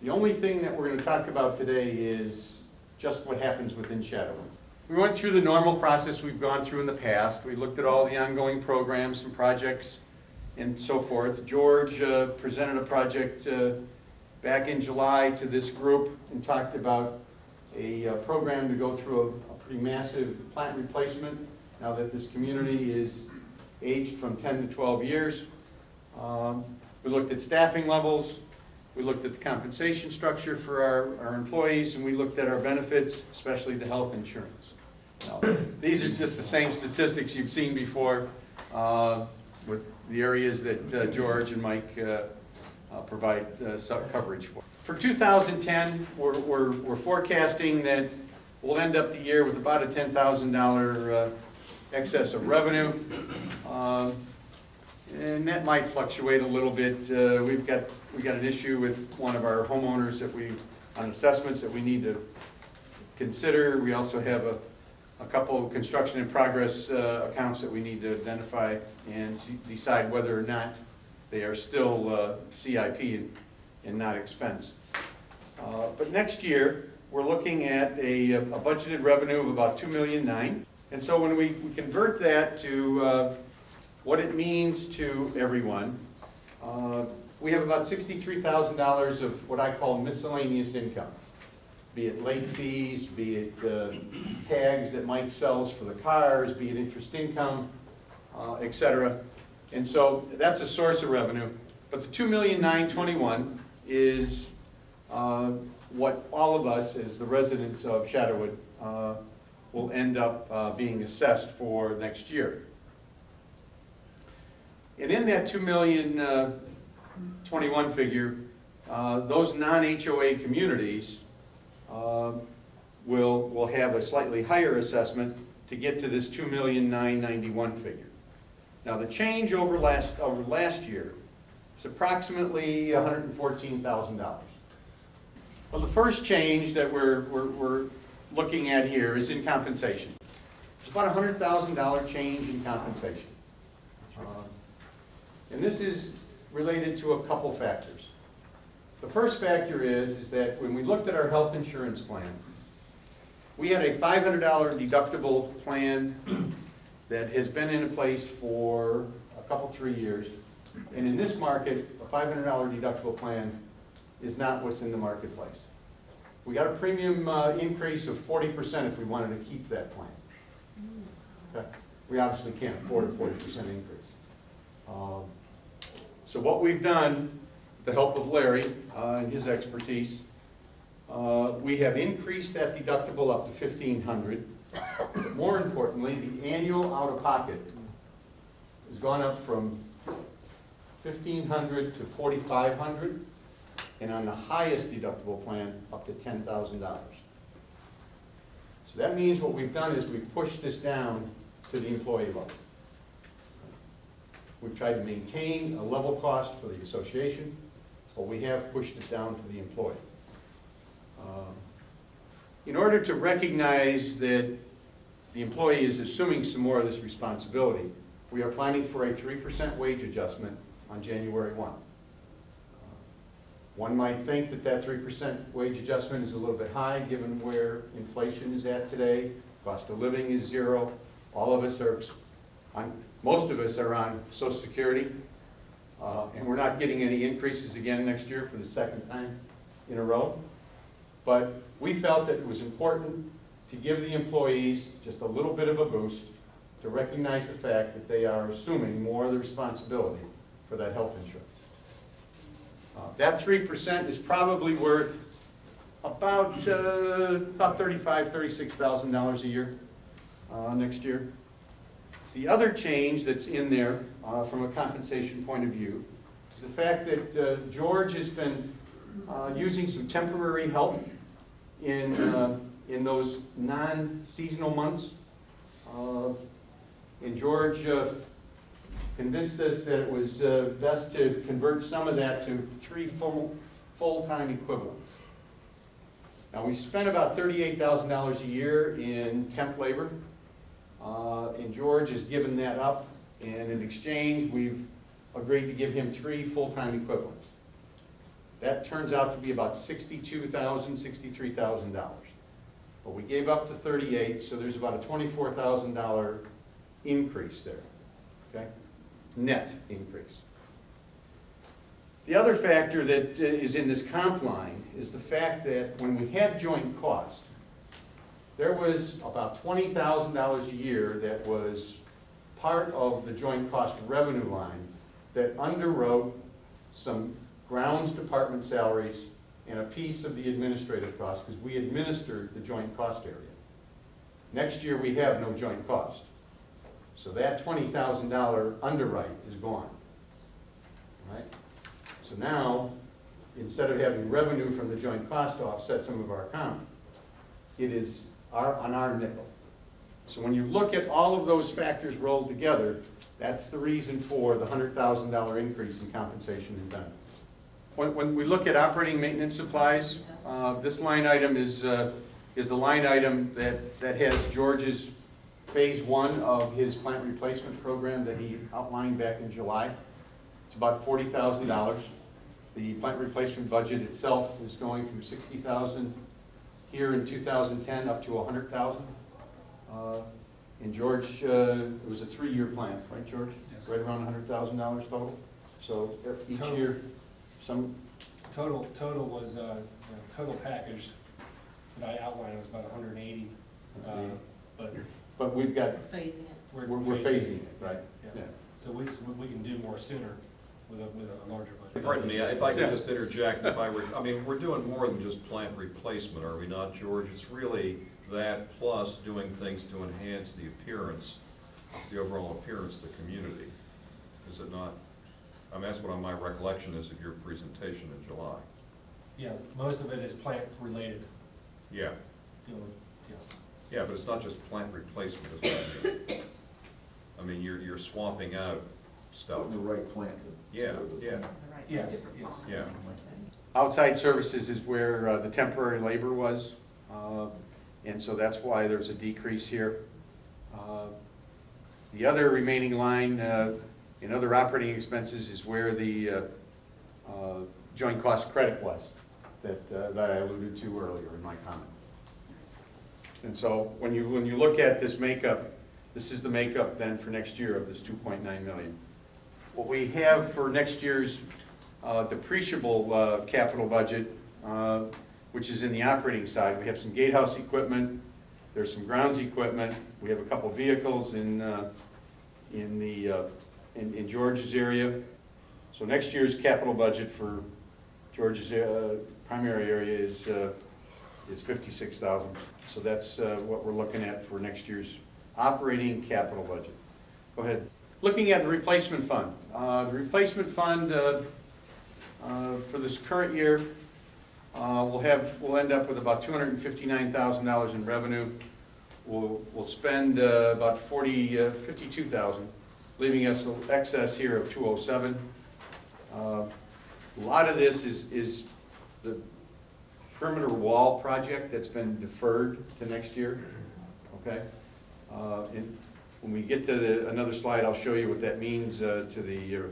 The only thing that we're going to talk about today is just what happens within Shadowwood. We went through the normal process we've gone through in the past. We looked at all the ongoing programs and projects and so forth. George presented a project back in July to this group and talked about a program to go through a pretty massive plant replacement now that this community is aged from 10 to 12 years. We looked at staffing levels, we looked at the compensation structure for our employees, and we looked at our benefits, especially the health insurance. Now, these are just the same statistics you've seen before with the areas that George and Mike provide coverage for. For 2010, we're forecasting that we'll end up the year with about a $10,000 excess of revenue. And that might fluctuate a little bit. We got an issue with one of our homeowners that on assessments that we need to consider. We also have a couple of construction in progress accounts that we need to identify and decide whether or not they are still CIP and not expense. But next year, we're looking at a budgeted revenue of about $2.9 million. And so when we convert that to what it means to everyone, we have about $63,000 of what I call miscellaneous income, be it late fees, be it tags that Mike sells for the cars, be it interest income, etc. And so that's a source of revenue. But the $2,921,000 is what all of us, as the residents of Shadowwood, will end up being assessed for next year. And in that $2,021,000 figure, those non-HOA communities will have a slightly higher assessment to get to this $2,991,000 figure. Now the change over last year is approximately $114,000. Well, the first change that we're looking at here is in compensation. It's about a $100,000 change in compensation. And this is related to a couple factors. The first factor is that when we looked at our health insurance plan, we had a $500 deductible plan that has been in place for a couple, 3 years. And in this market, a $500 deductible plan is not what's in the marketplace. We got a premium increase of 40% if we wanted to keep that plan. Okay. We obviously can't afford a 40% increase. So what we've done, with the help of Larry and his expertise, we have increased that deductible up to $1,500. But more importantly, the annual out-of-pocket has gone up from $1,500 to $4,500, and on the highest deductible plan, up to $10,000. So that means what we've done is we've pushed this down to the employee level. We've tried to maintain a level cost for the association, but we have pushed it down to the employee. In order to recognize that the employee is assuming some more of this responsibility, we are planning for a 3% wage adjustment on January 1. One might think that that 3% wage adjustment is a little bit high given where inflation is at today. Cost of living is zero. All of us are most of us are on Social Security, and we're not getting any increases again next year for the second time in a row. But we felt that it was important to give the employees just a little bit of a boost to recognize the fact that they are assuming more of the responsibility for that health insurance. That 3% is probably worth about $35,000, $36,000 a year next year. The other change that's in there from a compensation point of view is the fact that George has been using some temporary help in those non-seasonal months. And George convinced us that it was best to convert some of that to 3 full-time equivalents. Now we spent about $38,000 a year in temp labor. And George has given that up, and in exchange we've agreed to give him 3 full-time equivalents. That turns out to be about $62,000, $63,000. But we gave up to 38, so there's about a $24,000 increase there, okay? Net increase. The other factor that is in this comp line is the fact that when we had joint cost, there was about $20,000 a year that was part of the joint cost revenue line that underwrote some grounds department salaries and a piece of the administrative costs, because we administered the joint cost area. Next year we have no joint cost. So that $20,000 underwrite is gone, right? So now, instead of having revenue from the joint cost to offset some of our comp, it is on our nickel. So when you look at all of those factors rolled together, that's the reason for the $100,000 increase in compensation and benefits. When we look at operating maintenance supplies, this line item is the line item that has George's phase 1 of his plant replacement program that he outlined back in July. It's about $40,000. The plant replacement budget itself is going from $60,000 here in 2010 up to $100,000. And George, it was a 3-year plan, right, George? Yes. Right around $100,000 total. So each Total. year, some. Total was, the total package that I outlined was about 180, But we've got, Phasing it. we're phasing it, right? Yeah. So we can do more sooner with a larger budget. Pardon me, if I could just interject, I mean, we're doing more than just plant replacement, are we not, George? It's really that plus doing things to enhance the appearance, the overall appearance of the community. Is it not? I mean, that's what my recollection is of your presentation in July. Yeah, most of it is plant related. Yeah. You know, yeah. Yeah, but it's not just plant replacement, is what I mean. I mean, you're swapping out stuff. The right plant. Yeah, yeah. Yes, yes. Yeah. Outside services is where the temporary labor was, and so that's why there's a decrease here. The other remaining line in other operating expenses is where the joint cost credit was that I alluded to earlier in my comment. And so when you look at this makeup, this is the makeup then for next year of this $2.9 million. What we have for next year's depreciable capital budget, which is in the operating side, we have some gatehouse equipment, there's some grounds equipment, we have a couple vehicles in George's area. So next year's capital budget for George's primary area is $56,000. So that's what we're looking at for next year's operating capital budget. Go ahead. Looking at the replacement fund. The replacement fund for this current year, we'll end up with about $259,000 in revenue. We'll spend about $52,000, leaving us an excess here of $207,000. A lot of this is the perimeter wall project that's been deferred to next year. Okay. And when we get to another slide, I'll show you what that means to the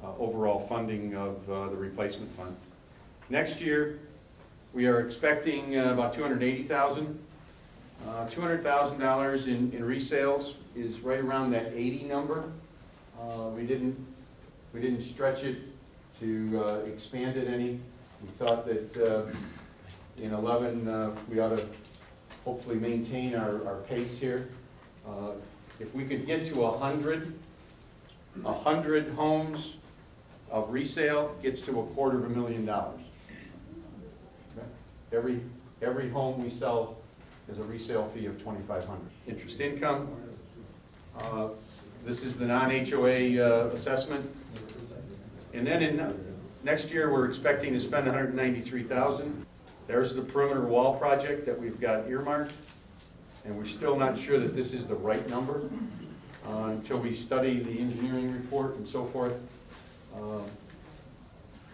overall funding of the replacement fund. Next year, we are expecting about $280,000. $200,000 in resales is right around that 80 number. We didn't stretch it to expand it any. We thought that in 11 we ought to hopefully maintain our pace here. If we could get to 100 homes of resale, gets to $250,000. Okay? Every home we sell is a resale fee of $2,500. Interest income. This is the non-HOA assessment. And then next year we're expecting to spend $193,000. There's the perimeter wall project that we've got earmarked. And we're still not sure that this is the right number until we study the engineering report and so forth.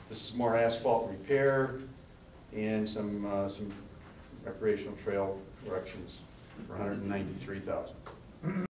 This is more asphalt repair and some recreational trail corrections for $193,000.